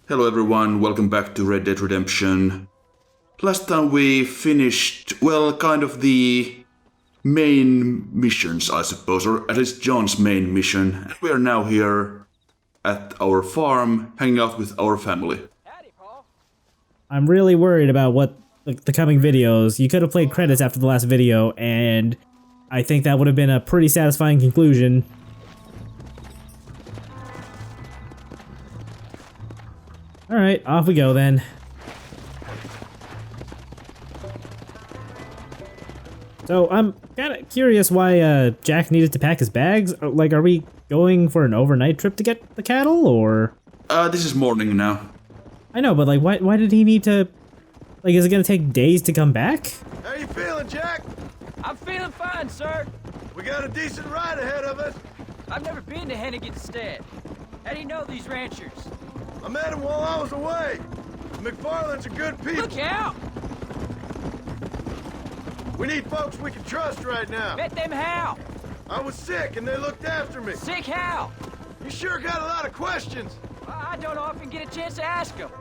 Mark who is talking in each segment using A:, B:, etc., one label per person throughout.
A: Hello everyone, welcome back to Red Dead Redemption. Last time we finished, well, kind of the main missions, I suppose, or at least John's main mission. We are now here at our farm, hanging out with our family.
B: Howdy, Paul.
C: I'm really worried about what the coming videos. You could have played credits after the last video, and I think that would have been a pretty satisfying conclusion. Alright, off we go then. So, I'm kinda curious why Jack needed to pack his bags. Like, are we going for an overnight trip to get the cattle, or?
A: This is morning now.
C: I know, but like, why did he need to... Like, is it gonna take days to come back?
D: How you feeling, Jack?
B: I'm feeling fine, sir.
D: We got a decent ride ahead of us.
B: I've never been to Hennigan's Stead. How do you know these ranchers?
D: I met him while I was away. McFarland's a good people.
B: Look out!
D: We need folks we can trust right now.
B: Met them how?
D: I was sick and they looked after me.
B: Sick how?
D: You sure got a lot of questions.
B: I don't often get a chance to ask them.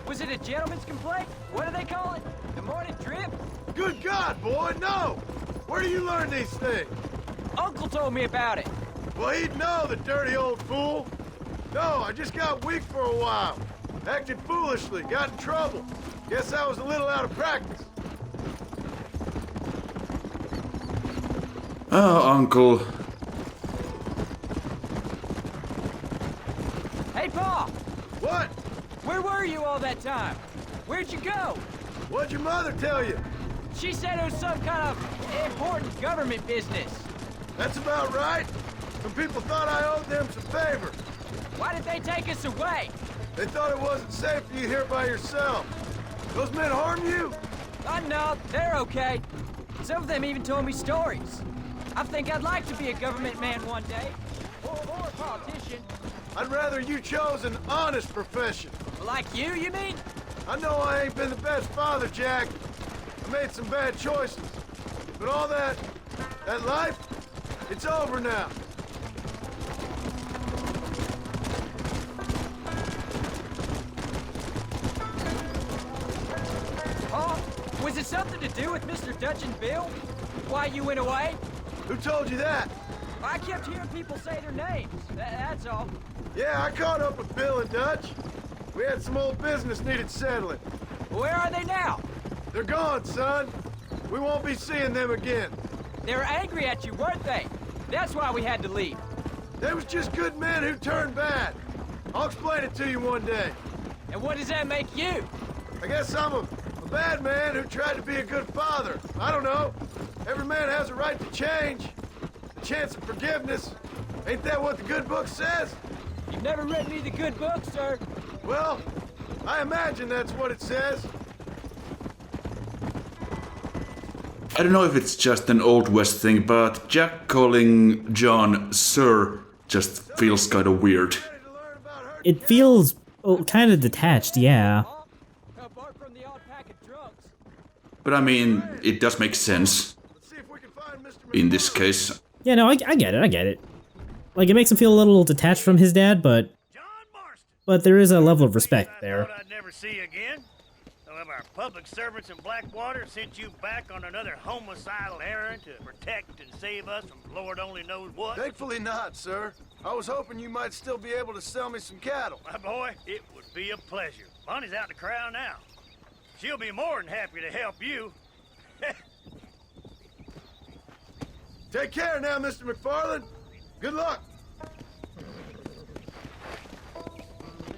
B: Was it a gentleman's complaint? What do they call it? The morning drip?
D: Good God, boy, no! Where do you learn these things?
B: Uncle told me about it.
D: Well, he'd know, the dirty old fool. No, I just got weak for a while. Acted foolishly, got in trouble. Guess I was a little out of practice.
A: Oh, Uncle.
B: Hey, Paul!
D: What?
B: Where were you all that time? Where'd you go?
D: What'd your mother tell you?
B: She said it was some kind of important government business.
D: That's about right. Some people thought I owed them some favor.
B: Why did they take us away?
D: They thought it wasn't safe for you here by yourself. Those men harm you?
B: Oh, no, they're okay. Some of them even told me stories. I think I'd like to be a government man one day. Or a politician.
D: I'd rather you chose an honest profession.
B: Like you mean?
D: I know I ain't been the best father, Jack. I made some bad choices. But all that life, it's over now.
B: Paul, was it something to do with Mr. Dutch and Bill? Why you went away?
D: Who told you that?
B: I kept hearing people say their names. That's all.
D: Yeah, I caught up with Bill and Dutch. We had some old business needed settling.
B: Where are they now?
D: They're gone, son. We won't be seeing them again.
B: They were angry at you, weren't they? That's why we had to leave.
D: They was just good men who turned bad. I'll explain it to you one day.
B: And what does that make you?
D: I guess I'm a bad man who tried to be a good father. I don't know. Every man has a right to change. A chance of forgiveness. Ain't that what the good book says?
B: You've never read me the good book, sir.
D: Well, I imagine that's what it says.
A: I don't know if it's just an Old West thing, but Jack calling John Sir just feels kind of weird.
D: Ready to learn about her?
C: It feels kind of detached, yeah.
B: Apart from the odd pack of drugs.
A: But I mean, it does make sense
D: Let's see if we can find Mr.
A: in this case.
C: Yeah, no, I get it. Like, it makes him feel a little detached from his dad, but there is a level of respect there.
E: Thought I'd never see you again. Some of our public servants in Blackwater sent you back on another homicidal errand to protect and save us from Lord only knows what.
D: Thankfully not, sir. I was hoping you might still be able to sell me some cattle.
E: My boy, it would be a pleasure. Bonnie's out in the crowd now. She'll be more than happy to help you.
D: Take care now, Mr. McFarland. Good luck.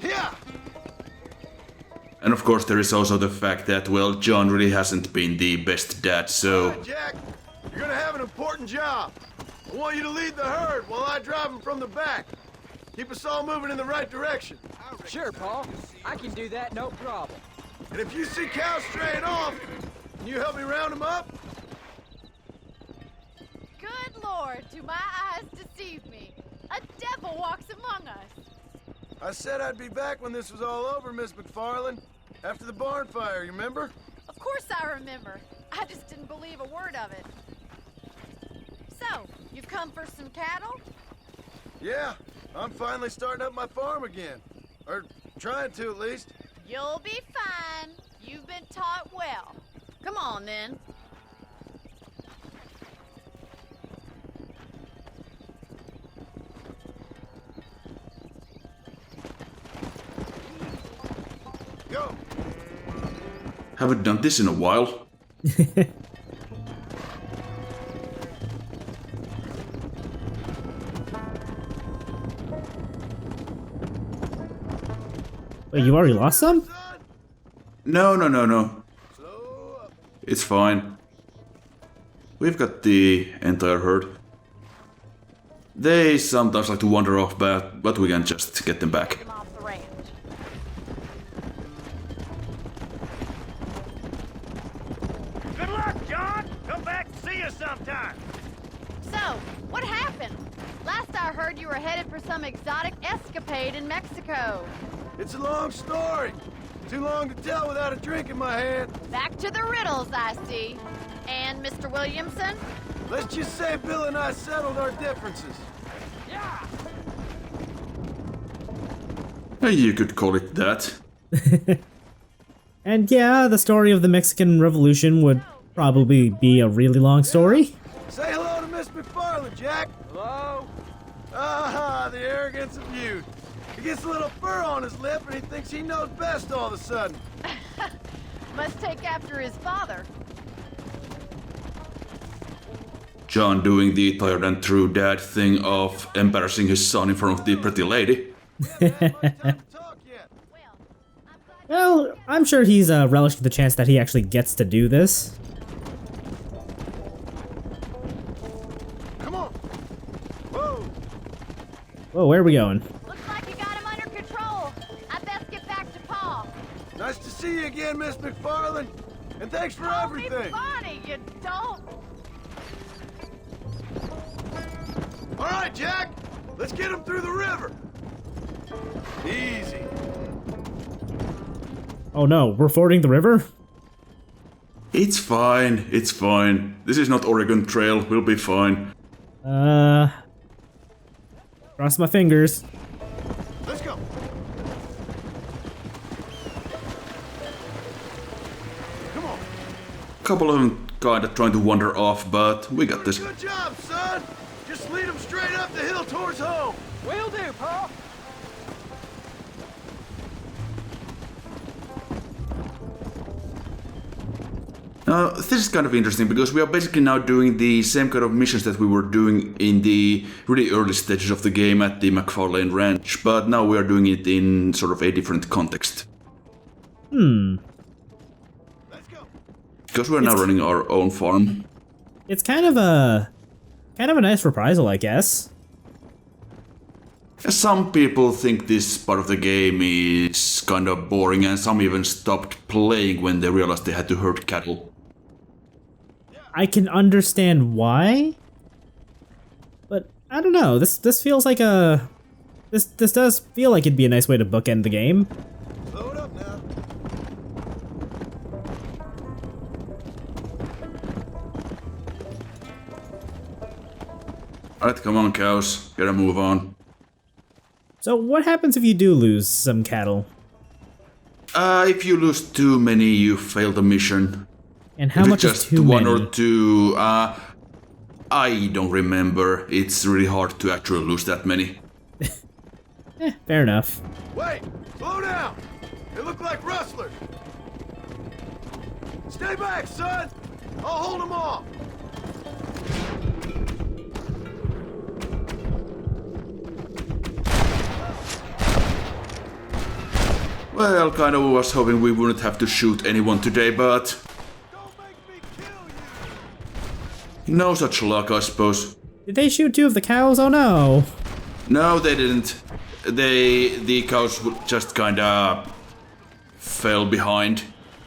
D: Yeah.
A: And of course there is also the fact that, well, John really hasn't been the best dad, so...
D: Hi, Jack. You're gonna have an important job. I want you to lead the herd while I drive them from the back. Keep us all moving in the right direction.
B: Sure, Paul. I can do that, no problem.
D: And if you see cows straying off, can you help me round them up?
F: Good Lord, do my eyes deceive me? A devil walks among us.
D: I said I'd be back when this was all over, Miss McFarland. After the barn fire, you remember?
F: Of course I remember. I just didn't believe a word of it. So, you've come for some cattle?
D: Yeah, I'm finally starting up my farm again. Or trying to, at least.
F: You'll be fine. You've been taught well. Come on, then.
D: Go.
A: Haven't done this in a while.
C: Wait, you already lost some?
D: Son,
A: No.
D: slow up.
A: It's fine. We've got the entire herd. They sometimes like to wander off, but we can just get them back.
F: Come off the ranch.
E: Good luck, John. Come back and see us sometime.
F: So, what happened? Last I heard, you were headed for some exotic escapade in Mexico.
D: It's a long story. Too long to tell without a drink in my hand.
F: Back to the riddles, I see. And Mr. Williamson?
D: Let's just say Bill and I settled our differences.
B: Yeah!
A: You could call it that.
C: And yeah, the story of the Mexican Revolution would probably be a really long story.
D: Say hello to Miss McFarland, Jack.
B: Hello?
D: Ah, the arrogance of youth. He gets a little fur on his lip and he thinks he knows best all of a sudden.
F: Must take after his father.
A: John doing the tired and true dad thing of embarrassing his son in front of the pretty lady.
D: We haven't had much time to talk yet.
F: Well, I'm glad
C: Well, I'm sure he's relishing the chance that he actually gets to do this.
D: Come on. Whoa.
C: Whoa, where are we going?
F: looks like you got him under control. I best get back to Pa.
D: Nice to see you again, Miss McFarland. And thanks for
F: Call me
D: everything.
F: Bonnie, you don't.
D: All right, Jack. Let's get him through the river. Easy.
C: Oh no, we're fording the river?
A: It's fine. This is not Oregon Trail, we'll be fine.
C: Cross my fingers.
D: Let's go. Come on.
A: Couple of them kinda trying to wander off, but we got this.
D: Good job, son. Just lead him straight up the hill towards home.
B: Will do, Pa!
A: This is kind of interesting because we are basically now doing the same kind of missions that we were doing in the really early stages of the game at the McFarlane Ranch, but now we are doing it in sort of a different context.
D: Let's go.
A: Because we're now running our own farm.
C: It's kind of a nice reprisal, I guess.
A: Some people think this part of the game is kind of boring, and some even stopped playing when they realized they had to herd cattle.
C: I can understand why, but I don't know. This feels like a this does feel like it'd be a nice way to bookend the game.
D: Slow it up now.
A: Alright, come on, cows. Gotta move on.
C: So what happens if you do lose some cattle?
A: If you lose too many, you fail the mission.
C: And how
A: If
C: much
A: it's
C: is
A: just
C: too
A: one
C: many?
A: or two, I don't remember. It's really hard to actually lose that many.
C: Fair enough.
D: Wait, slow down. They look like rustlers. Stay back, son. I'll hold them off.
A: Well, kind of was hoping we wouldn't have to shoot anyone today, but
D: Don't make me kill you.
A: no such luck, I suppose.
C: Did they shoot two of the cows? Oh no.
A: No, they didn't. The cows just kinda fell behind.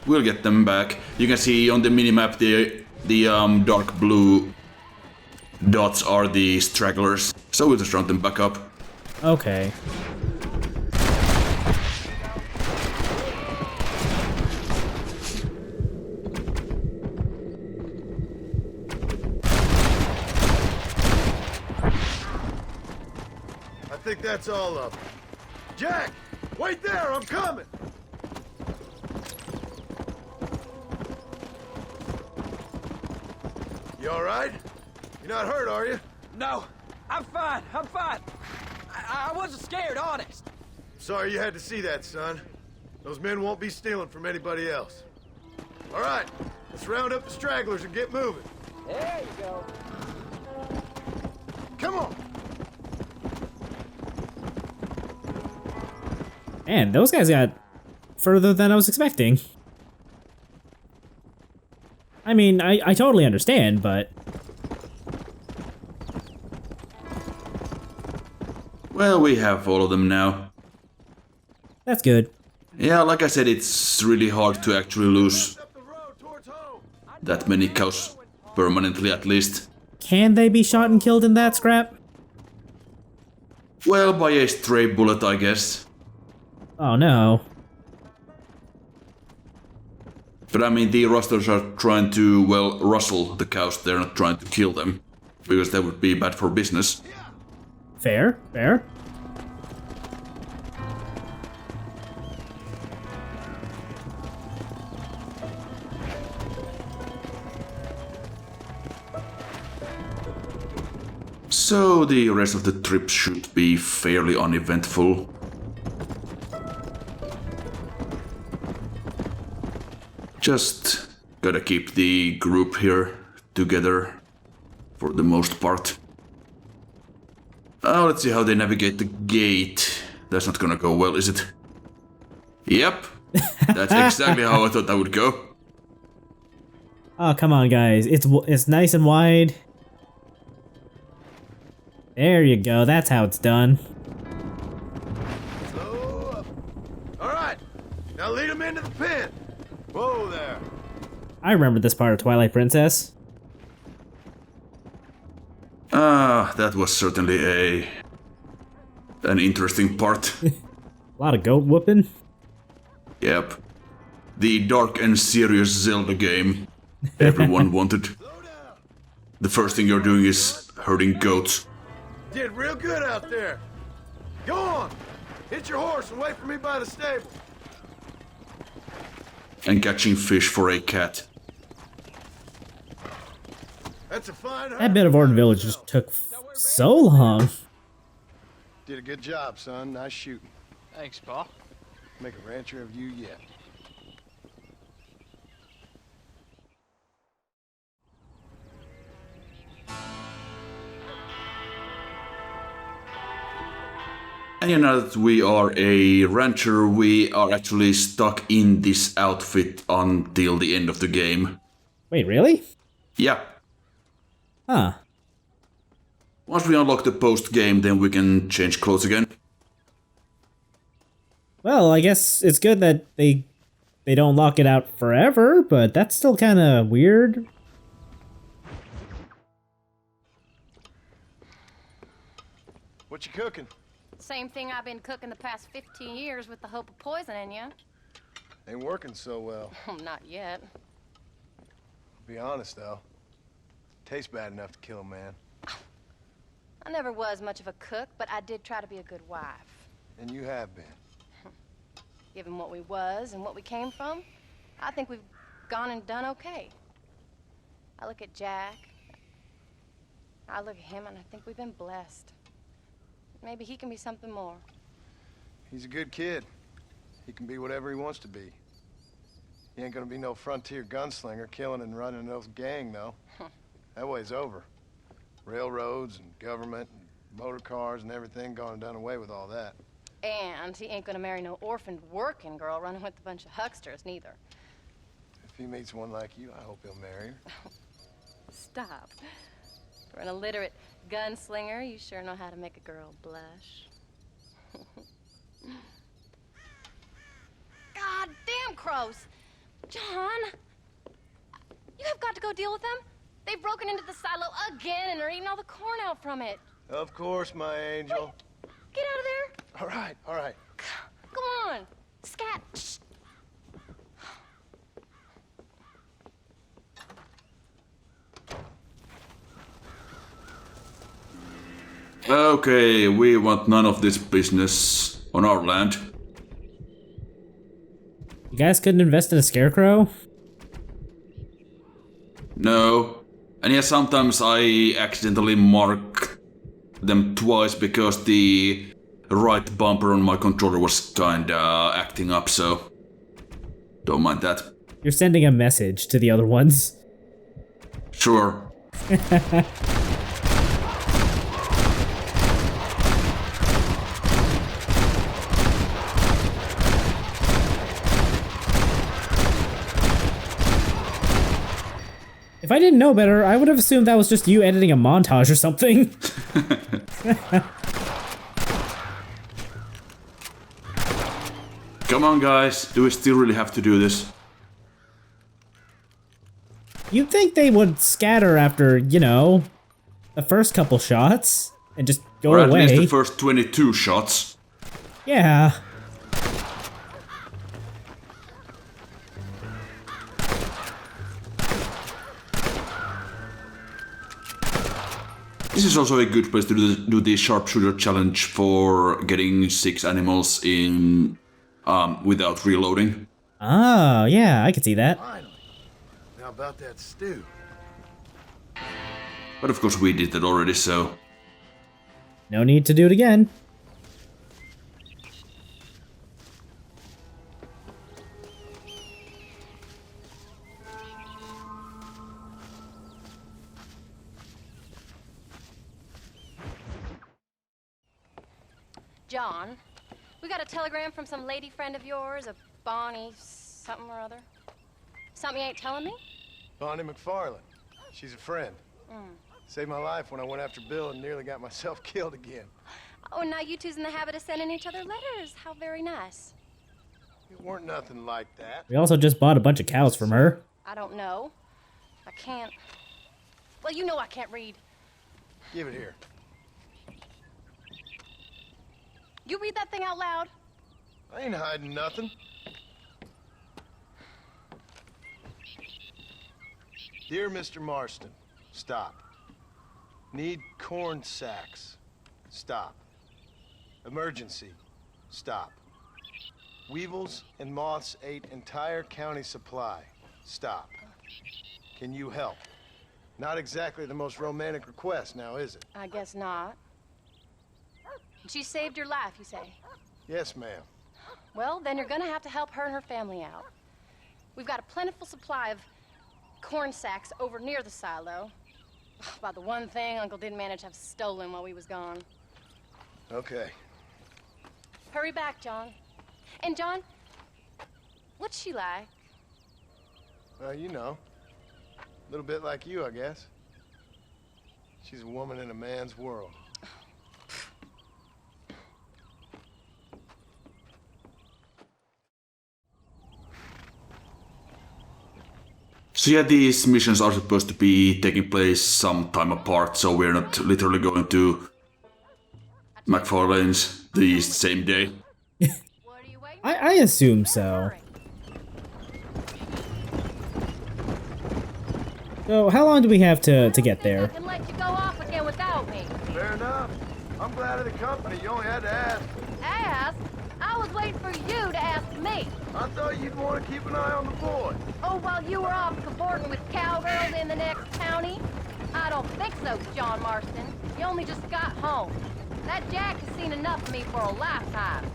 A: We'll get them back. You can see on the minimap the dark blue dots are the stragglers, so we'll just round them back up.
C: Okay.
D: I think that's all of them. Jack, Wait there, I'm coming! You alright? You're not hurt, are you?
B: No, I'm fine. I'm fine. I wasn't scared, honest.
D: Sorry you had to see that, son. Those men won't be stealing from anybody else. Alright, let's round up the stragglers and get moving.
B: There you go.
D: Come on!
C: Man, those guys got further than I was expecting. I mean, I totally understand, but...
A: Well, we have all of them now.
C: That's good.
A: Yeah, like I said, it's really hard to actually lose
D: Up the road towards home!
A: that many cows permanently at least.
C: Can they be shot and killed in that scrap?
A: Well, by a stray bullet, I guess.
C: Oh no.
A: But I mean, the rustlers are trying to, well, rustle the cows, they're not trying to kill them. Because that would be bad for business.
C: Fair, fair.
A: So the rest of the trip should be fairly uneventful. Just gotta keep the group here together for the most part. Oh, let's see how they navigate the gate. That's not gonna go well, is it? Yep. That's exactly how I thought that would go.
C: Oh, come on, guys. It's nice and wide. There you go. That's how it's done.
D: Slow up. Alright, now lead them into the pen. Whoa there.
C: I remember this part of Twilight Princess.
A: That was certainly an interesting part.
C: A lot of goat whooping.
A: Yep. The dark and serious Zelda game everyone wanted.
D: Slow down.
A: The first thing you're doing is herding goats.
D: Did real good out there. Go on. Hit your horse and wait for me by the stable.
A: And catching fish for a cat.
D: That's a fine
C: That bit of Orden Village just took so long.
D: Did a good job, son. Nice shooting.
B: Thanks, Pa.
D: Make a rancher of you yet.
A: And you know that we are a rancher, we are actually stuck in this outfit until the end of the game.
C: Wait, really?
A: Yeah.
C: Huh.
A: Once we unlock the post-game, then we can change clothes again.
C: Well, I guess it's good that they don't lock it out forever, but that's still kind of weird.
D: What you cooking?
G: Same thing I've been cooking the past 15 years with the hope of poisoning you.
D: Ain't working so well.
G: Not yet.
D: Be honest, though. Tastes bad enough to kill a man.
G: I never was much of a cook, but I did try to be a good wife.
D: And you have been.
G: Given what we was and what we came from, I think we've gone and done okay. I look at Jack, I look at him, and I think we've been blessed. Maybe he can be something more.
D: He's a good kid. He can be whatever he wants to be. He ain't gonna be no frontier gunslinger killing and running those gang, though. That way's over. Railroads and government and motor cars and everything gone and done away with all that.
G: And he ain't gonna marry no orphaned working girl running with a bunch of hucksters, neither.
D: If he meets one like you, I hope he'll marry her.
G: Stop. For an illiterate gunslinger, you sure know how to make a girl blush. God damn crows! John! You have got to go deal with them. They've broken into the silo again and are eating all the corn out from it.
D: Of course, my angel.
G: Get out of there.
D: All right, all right.
G: Come on. Scat. Shh.
A: Okay, we want none of this business on our land.
C: You guys couldn't invest in a scarecrow?
A: No. And yeah, sometimes I accidentally mark them twice because the right bumper on my controller was kinda acting up, so don't mind that.
C: You're sending a message to the other ones.
A: Sure.
C: If I didn't know better, I would have assumed that was just you editing a montage or something.
A: Come on, guys. Do we still really have to do this?
C: You'd think they would scatter after, you know, the first couple shots and just go
A: Or at
C: away.
A: least the first 22 shots.
C: Yeah.
A: This is also a good place to do the sharpshooter challenge for getting 6 animals in without reloading.
C: Oh, yeah, I could see that.
D: Finally. Now about that stew.
A: But of course we did that already, so...
C: No need to do it again.
G: John, we got a telegram from some lady friend of yours, a Bonnie something or other. Something you ain't telling me?
D: Bonnie McFarland. She's a friend. Saved my life when I went after Bill and nearly got myself killed again.
G: Oh, now you two's in the habit of sending each other letters. How very nice.
D: It weren't nothing like that.
C: We also just bought a bunch of cows from her.
G: I don't know. I can't. Well, you know I can't read.
D: Give it here.
G: You read that thing out loud?
D: I ain't hiding nothing. Dear Mr. Marston, stop. Need corn sacks. Stop. Emergency. Stop. Weevils and moths ate entire county supply. Stop. Can you help? Not exactly the most romantic request now, is it?
G: I guess not. She saved your life, you say?
D: Yes, ma'am.
G: Well, then you're gonna have to help her and her family out. We've got a plentiful supply of corn sacks over near the silo. About the one thing Uncle didn't manage to have stolen while we was gone.
D: Okay.
G: Hurry back, John. And John, what's she like?
D: Well, you know. A little bit like you, I guess. She's a woman in a man's world.
A: So yeah, these missions are supposed to be taking place some time apart, so we're not literally going to McFarlane's the same day.
G: What are you waiting
C: I assume so. So how long do we have to get there?
G: I can let you go off again without me.
D: Fair enough. I'm glad of the company. You only had to ask.
F: Ask? I was waiting for you to ask me.
D: I thought you'd want to keep an eye on the boy.
F: Oh, while you were off cavorting with cowgirls in the next county? I don't think so, John Marston. You only just got home. That Jack has seen enough of me for a lifetime.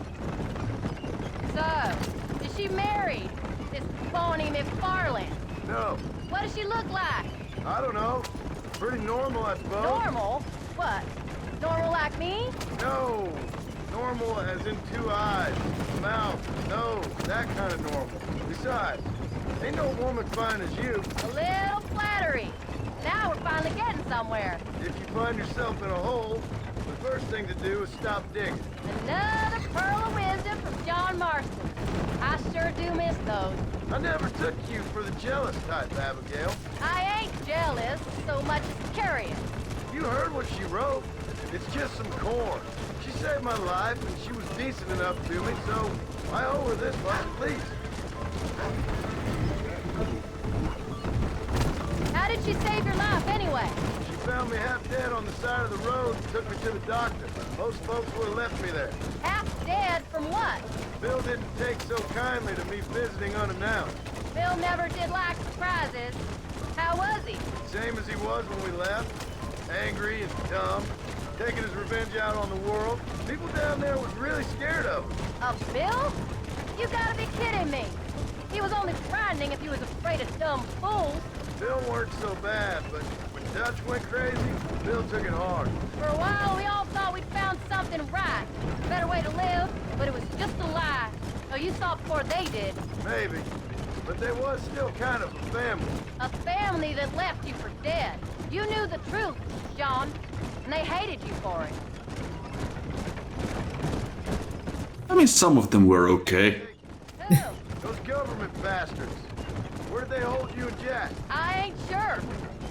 F: So, is she married? This Bonnie McFarland?
D: No,
F: What does she look like?
D: I don't know. Pretty normal, I suppose.
F: Normal? What? Normal like me?
D: No. Normal as in 2 eyes, mouth, nose, that kind of normal. Besides, ain't no woman fine as you.
F: A little flattery. Now we're finally getting somewhere.
D: If you find yourself in a hole, the first thing to do is stop digging.
F: Another pearl of wisdom from John Marston. I sure do miss those.
D: I never took you for the jealous type, Abigail.
F: I ain't jealous so much as curious.
D: You heard what she wrote. It's just some corn. She saved my life, and she was decent enough to me, so I owe her this much, please.
F: How did she save your life anyway?
D: She found me half dead on the side of the road and took me to the doctor. Most folks would have left me there.
F: Half dead from what?
D: Bill didn't take so kindly kindly to me visiting unannounced.
F: Bill never did like surprises. How was he?
D: Same as he was when we left. Angry and dumb. Taking his revenge out on the world. People down there was really scared of him.
F: Of Bill? You gotta be kidding me. He was only frightening if he was afraid of dumb fools.
D: Bill weren't so bad, but when Dutch went crazy, Bill took it hard.
F: For a while, we all thought we'd found something right. A better way to live, but it was just a lie. So you saw it before they did.
D: Maybe. But they was still kind of a family.
F: A family that left you for dead. You knew the truth, John, and they hated you for it.
A: I mean, some of them were okay.
F: Who?
D: Those government bastards. Where did they hold you and Jack?
F: I ain't sure.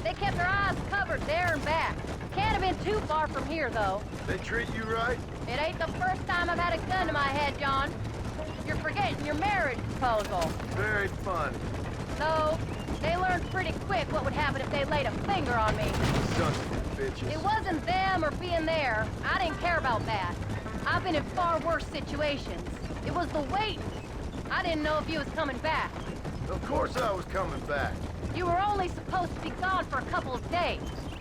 F: They kept their eyes covered there and back. Can't have been too far from here, though.
D: They treat you right?
F: It ain't the first time I've had a gun to my head, John. You're forgetting your marriage proposal.
D: Very fun.
F: No, they learned pretty quick what would happen if they laid a finger on me.
D: Sons of bitches.
F: It wasn't them or being there. I didn't care about that. I've been in far worse situations. It was the waiting. I didn't know if you was coming back.
D: Of course I was coming back.
F: You were only supposed to be gone for a couple of days.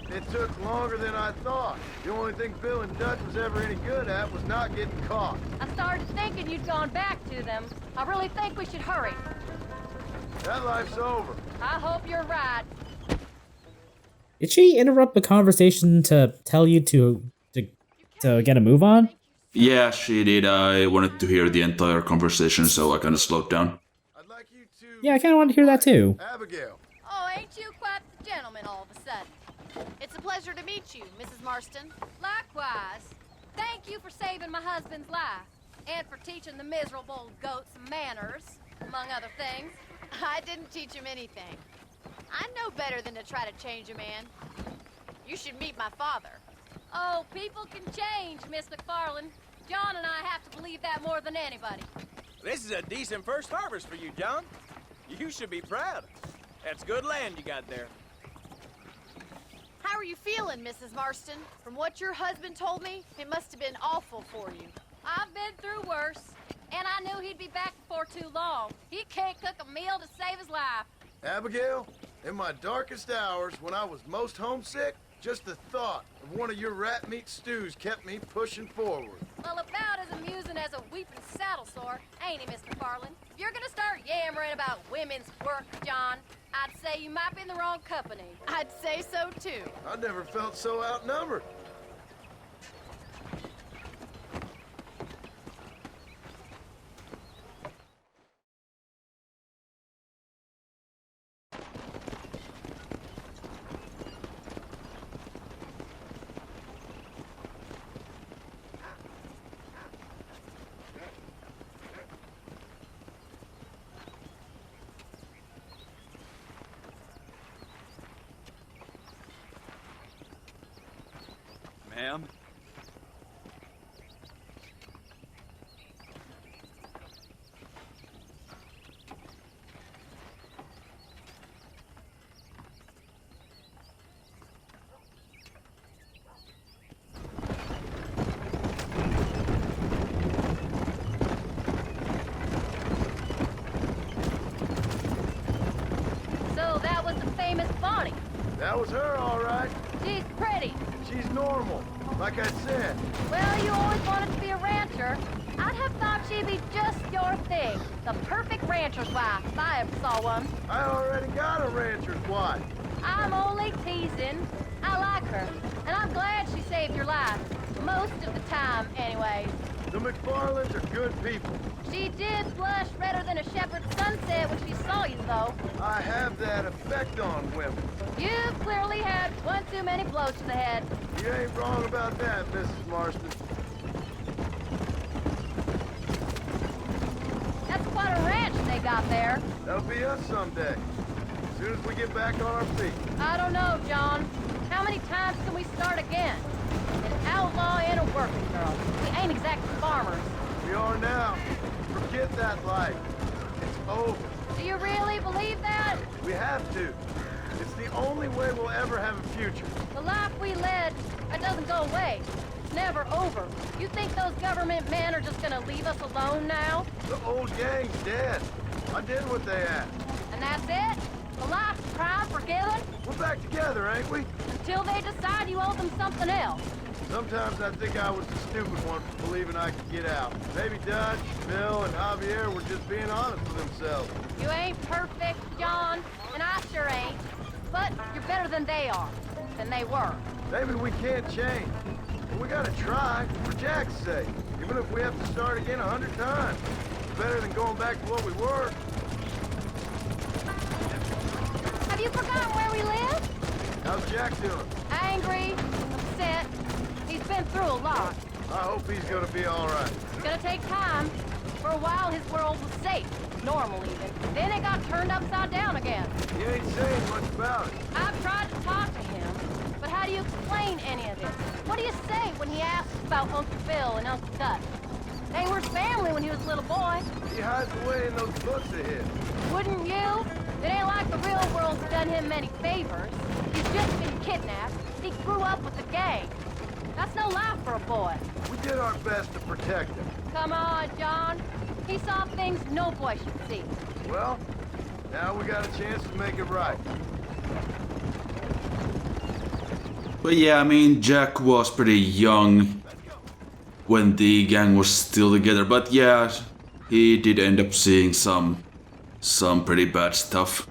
D: It took longer than I thought. The only thing Bill and Dutch was ever any good at was not getting caught.
F: I started thinking you'd gone back to them. I really think we should hurry.
D: That life's over.
F: I hope you're right.
C: Did she interrupt the conversation to tell you to get a move on?
A: Yeah, she did. I wanted to hear the entire conversation, so I kind of slowed down.
D: I'd like you to...
C: Yeah, I kind of wanted to hear that too.
D: Abigail.
G: Oh, ain't you quite the gentleman all of a sudden? It's a pleasure to meet you, Mrs. Marston.
F: Likewise. Thank you for saving my husband's life. And for teaching the miserable goats manners, among other things.
G: I didn't teach him anything. I know better than to try to change a man. You should meet my father.
F: Oh, people can change, Miss McFarland. John and I have to believe that more than anybody.
H: This is a decent first harvest for you, John. You should be proud. That's good land you got there.
G: How are you feeling, Mrs. Marston? From what your husband told me, it must have been awful for you.
F: I've been through worse, and I knew he'd be back before too long. He can't cook a meal to save his life.
D: Abigail, in my darkest hours, when I was most homesick, just the thought of one of your rat meat stews kept me pushing forward.
F: Well, about as amusing as a weeping saddle sore, ain't he, Mr. Farland? If you're gonna start yammering about women's work, John, I'd say you might be in the wrong company.
G: I'd say so, too.
D: I never felt so outnumbered.
H: Ma'am?
F: So that was the famous Bonnie.
D: That was her, all right.
F: She's pretty.
D: She's normal, like I said.
F: Well, you always wanted to be a rancher. I'd have thought she'd be just your thing. The perfect rancher's wife, if I ever saw one.
D: I already got a rancher's wife.
F: I'm only teasing. I like her, and I'm glad she saved your life. Most of the time, anyways.
D: The McFarlands are good people.
F: She did blush redder than a shepherd's sunset when she saw you, though.
D: I have that effect on women.
F: You've clearly had one too many blows to the head.
D: You ain't wrong about that, Mrs. Marston.
F: That's quite a ranch they got there.
D: That'll be us someday. As soon as we get back on our feet.
F: I don't know, John. How many times can we start again? An outlaw and a working girl. We ain't exactly farmers.
D: We are now. Forget that life. It's over.
F: Do you really believe that?
D: We have to. It's the only way we'll ever have a future.
F: The life we led, that doesn't go away. It's never over. You think those government men are just gonna leave us alone now?
D: The old gang's dead. I did what they asked.
F: And that's it? The life, crime forgiven?
D: We're back together, ain't we?
F: Until they decide you owe them something else.
D: Sometimes I think I was the stupid one for believing I could get out. Maybe Dutch, Bill, and Javier were just being honest with themselves.
F: You ain't perfect, John, and I sure ain't. But you're better than they are, than they were.
D: Maybe we can't change. But we gotta try, for Jack's sake. Even if we have to start again 100 times. It's better than going back to what we were.
F: Have you forgotten where we live?
D: How's Jack doing?
F: Angry, upset. He's been through a lot.
D: I hope he's gonna be alright.
F: It's gonna take time. For a while, his world was safe. Normal, even. Then it got turned upside down again.
D: He ain't saying much about it.
F: I've tried to talk to him, but how do you explain any of this? What do you say when he asks about Uncle Bill and Uncle Dutch? They were family when he was a little boy.
D: He hides away in those books of his.
F: Wouldn't you? It ain't like the real world's done him many favors. He's just been kidnapped. He grew up with the gang. That's no life for a boy.
D: We did our best to protect him.
F: Come on, John. He saw things no boy should see.
D: Well, now we got a chance to make it right.
A: But yeah, I mean, Jack was pretty young when the gang was still together. But yeah, he did end up seeing some pretty bad stuff.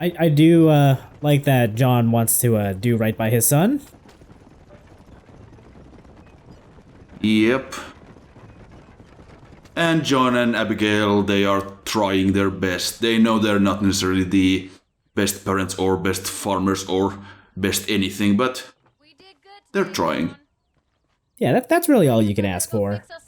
C: I do like that John wants to do right by his son.
A: Yep. And John and Abigail, they are trying their best. They know they're not necessarily the best parents or best farmers or best anything, but they're trying.
C: Yeah, that's really all you can ask for.
F: Fix us